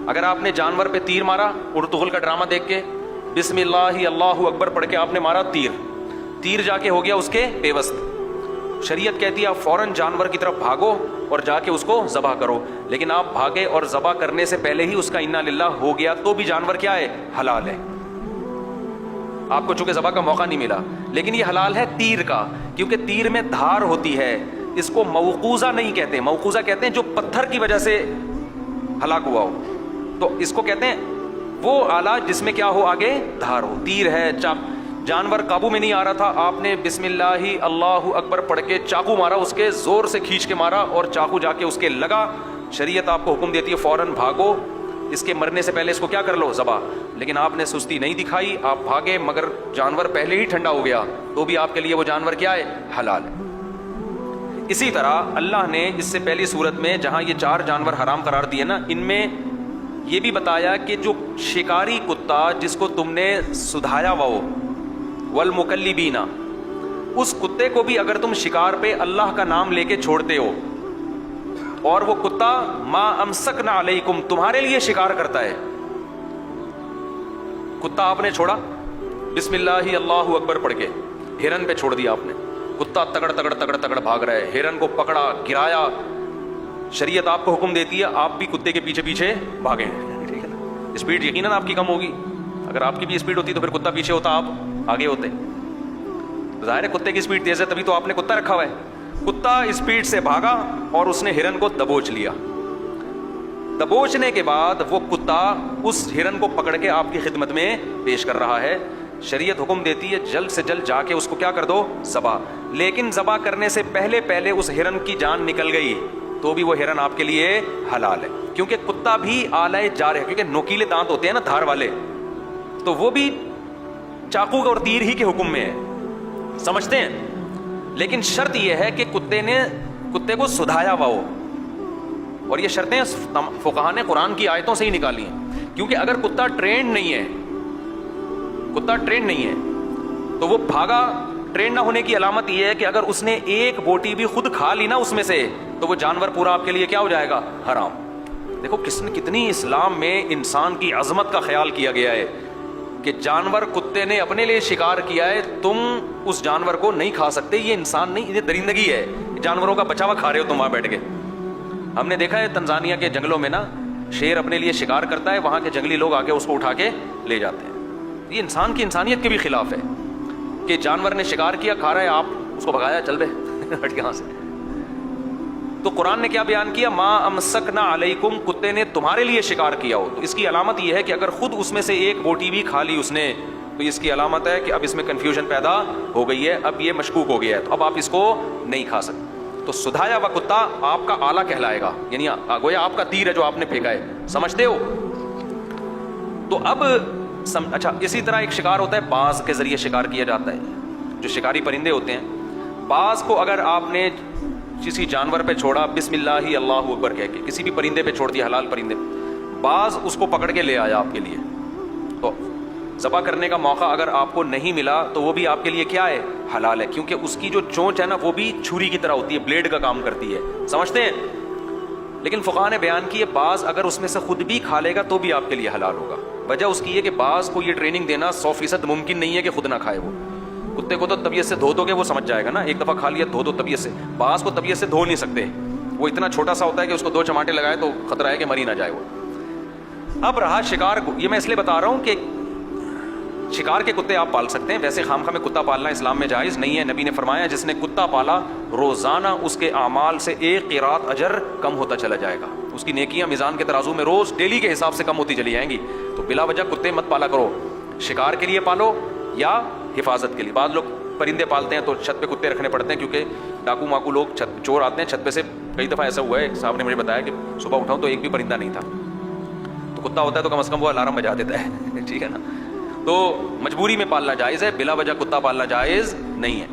اگر آپ نے جانور پہ تیر مارا ارطغرل کا ڈرامہ دیکھ کے، بسم اللہ اللہ اکبر پڑھ کے آپ نے مارا تیر جا کے ہو گیا اس کے پیوست، شریعت کہتی ہے آپ فوراً جانور کی طرف بھاگو اور جا کے اس کو ذبح کرو، لیکن آپ بھاگے اور ذبح کرنے سے پہلے ہی اس کا انا للہ ہو گیا تو بھی جانور کیا ہے؟ حلال ہے. آپ کو چونکہ ذبح کا موقع نہیں ملا، لیکن یہ حلال ہے تیر کا، کیونکہ تیر میں دھار ہوتی ہے. اس کو موقوذہ نہیں کہتے، موقوذہ کہتے ہیں جو پتھر کی وجہ سے ہلاک ہوا ہو، تو اس کو کہتے ہیں وہ آلہ جس میں کیا ہو؟ آگے دھار ہو. تیر ہے، جانور قابو میں نہیں آ رہا تھا، آپ نے بسم اللہ اللہ اکبر پڑھ کے چاقو مارا، اس کے زور سے کھینچ کے مارا اور چاقو جا کے اس کے لگا. شریعت آپ کو حکم دیتی ہے فوراً بھاگو، اس کے مرنے سے پہلے اس کو کیا کر لو؟ ذبح. لیکن آپ نے سستی نہیں دکھائی، آپ بھاگے مگر جانور پہلے ہی ٹھنڈا ہو گیا تو بھی آپ کے لیے وہ جانور کیا ہے؟ حلال ہے. اسی طرح اللہ نے اس سے پہلی صورت میں جہاں یہ 4 جانور حرام قرار دیے نا، ان میں یہ بھی بتایا کہ جو شکاری کتا جس کو تم نے سدھایا ہوا ہو، والمکلبین، اس کتے کو بھی اگر تم شکار پہ اللہ کا نام لے کے چھوڑتے ہو اور وہ کتا ما امسکنا علیکم تمہارے لیے شکار کرتا ہے، کتا آپ نے چھوڑا بسم اللہ اللہ اکبر پڑھ کے، ہرن پہ چھوڑ دیا آپ نے، کتا تگڑ تگڑ تگڑ تگڑ بھاگ رہا ہے، ہرن کو پکڑا گرایا، شریعت آپ کو حکم دیتی ہے آپ بھی کتے کے پیچھے پیچھے بھاگیں. ٹھیک ہے نا؟ اسپیڈ یقیناً آپ کی کم ہوگی، اگر آپ کی بھی اسپیڈ ہوتی تو پھر کتا پیچھے ہوتا، آپ آگے ہوتے. ظاہر ہے کتے کی اسپیڈ تیز ہے تبھی تو آپ نے کتا رکھا ہوا ہے. کتا اسپیڈ سے بھاگا اور اس نے ہرن کو دبوچ لیا. دبوچنے کے بعد وہ کتا اس ہرن کو پکڑ کے آپ کی خدمت میں پیش کر رہا ہے. شریعت حکم دیتی ہے جلد سے جلد جا کے اس کو کیا کر دو؟ ذبح. لیکن ذبح کرنے سے پہلے اس ہرن کی جان نکل گئی تو بھی وہ ہرن آپ کے لیے حلال ہے، کیونکہ کتا بھی آلہ جار ہے، کیونکہ نوکیلے دانت ہوتے ہیں نا دھار والے، تو وہ بھی چاقو اور تیر ہی کے حکم میں ہے، سمجھتے ہیں. لیکن شرط یہ ہے کہ کتے کو سدھایا ہوا ہو، اور یہ شرطیں فقہا نے قرآن کی آیتوں سے ہی نکالی ہیں. کیونکہ اگر کتا ٹرینڈ نہیں ہے تو وہ بھاگا. ٹرینڈ نہ ہونے کی علامت یہ ہے کہ اگر اس نے ایک بوٹی بھی خود کھا لی نا اس میں سے تو وہ جانور پورا آپ کے لیے کیا ہو جائے گا؟ حرام. دیکھو کتنی اسلام میں انسان کی عظمت کا خیال کیا گیا ہے کہ جانور کتے نے اپنے لیے شکار کیا ہے، تم اس جانور کو نہیں کھا سکتے. یہ انسان نہیں، یہ درندگی ہے، جانوروں کا بچا ہوا کھا رہے ہو تم وہاں بیٹھ کے. ہم نے دیکھا ہے تنزانیہ کے جنگلوں میں نا شیر اپنے لیے شکار کرتا ہے، وہاں کے جنگلی لوگ آ کے اس کو اٹھا کے لے جاتے ہیں. یہ انسان کی انسانیت کے بھی خلاف ہے کہ جانور نے شکار کیا کھا رہا ہے، آپ اس کو بھگایا، چل بے ہٹ یہاں سے. تو قرآن نے کیا بیان کیا؟ ما امسکنا علیکم، کتے نے تمہارے لیے شکار کیا ہو. تو اس کی علامت یہ ہے کہ اگر خود اس میں سے ایک بوٹی بھی کھا لی اس نے تو اس کی علامت ہے کہ اب اس میں کنفیوژن پیدا ہو گئی ہے، اب یہ مشکوک ہو گیا ہے، تو اب آپ اس کو نہیں کھا سکتے. تو سدھایا ہوا کتا آپ کا آلہ کہلائے گا، یعنی گویا آپ کا تیر ہے جو آپ نے پھینکا ہے، سمجھتے ہو. تو اب اچھا، اسی طرح ایک شکار ہوتا ہے باز کے ذریعے شکار کیا جاتا ہے. جو شکاری پرندے ہوتے ہیں، باز کو اگر آپ نے کسی جانور پہ چھوڑا بسم اللہ اللہ اکبر کہہ کے، کسی بھی پرندے پہ چھوڑ دیا، حلال پرندے، باز اس کو پکڑ کے لے آیا آپ کے لیے، تو ذبح کرنے کا موقع اگر آپ کو نہیں ملا تو وہ بھی آپ کے لیے کیا ہے؟ حلال ہے. کیونکہ اس کی جو چونچ ہے نا وہ بھی چھری کی طرح ہوتی ہے، بلیڈ کا کام کرتی ہے، سمجھتے ہیں. لیکن فقہا نے بیان کی ہے باز اگر اس میں سے خود بھی کھا لے گا تو بھی آپ کے لیے حلال ہوگا. وجہ اس کی ہے کہ باز کو یہ ٹریننگ دینا 100% ممکن نہیں ہے کہ خود نہ کھائے. وہ کتے کو تو طبیعت سے دھو دو گے وہ سمجھ جائے گا نا، ایک دفعہ کھا لیا دھو دو طبیعت سے. باز کو طبیعت سے دھو نہیں سکتے، وہ اتنا چھوٹا سا ہوتا ہے کہ اس کو 2 چماٹے لگائے تو خطرہ ہے کہ مر ہی نہ جائے وہ. اب رہا شکار، یہ میں اس لیے بتا رہا ہوں کہ شکار کے کتے آپ پال سکتے ہیں، ویسے خامخواہ میں کتا پالنا اسلام میں جائز نہیں ہے. نبی نے فرمایا جس نے کتا پالا روزانہ اس کے اعمال سے 1 قیراط اجر کم ہوتا چلا جائے گا. اس کی نیکیاں میزان کے ترازو میں روز ڈیلی کے حساب سے کم ہوتی چلی جائیں گی. تو بلا وجہ کتے مت پالا کرو، شکار کے لیے پالو یا حفاظت کے لیے. بعض لوگ پرندے پالتے ہیں تو چھت پہ کتے رکھنے پڑتے ہیں کیونکہ ڈاکو ماکو لوگ چور آتے ہیں چھت پہ سے. کئی دفعہ ایسا ہوا ہے، صاحب نے مجھے بتایا کہ صبح اٹھاؤں تو ایک بھی پرندہ نہیں تھا. تو کتا ہوتا ہے تو کم از کم وہ الارم بجا دیتا ہے ٹھیک ہے نا. تو مجبوری میں پالنا جائز ہے، بلا وجہ کتا پالنا جائز نہیں ہے.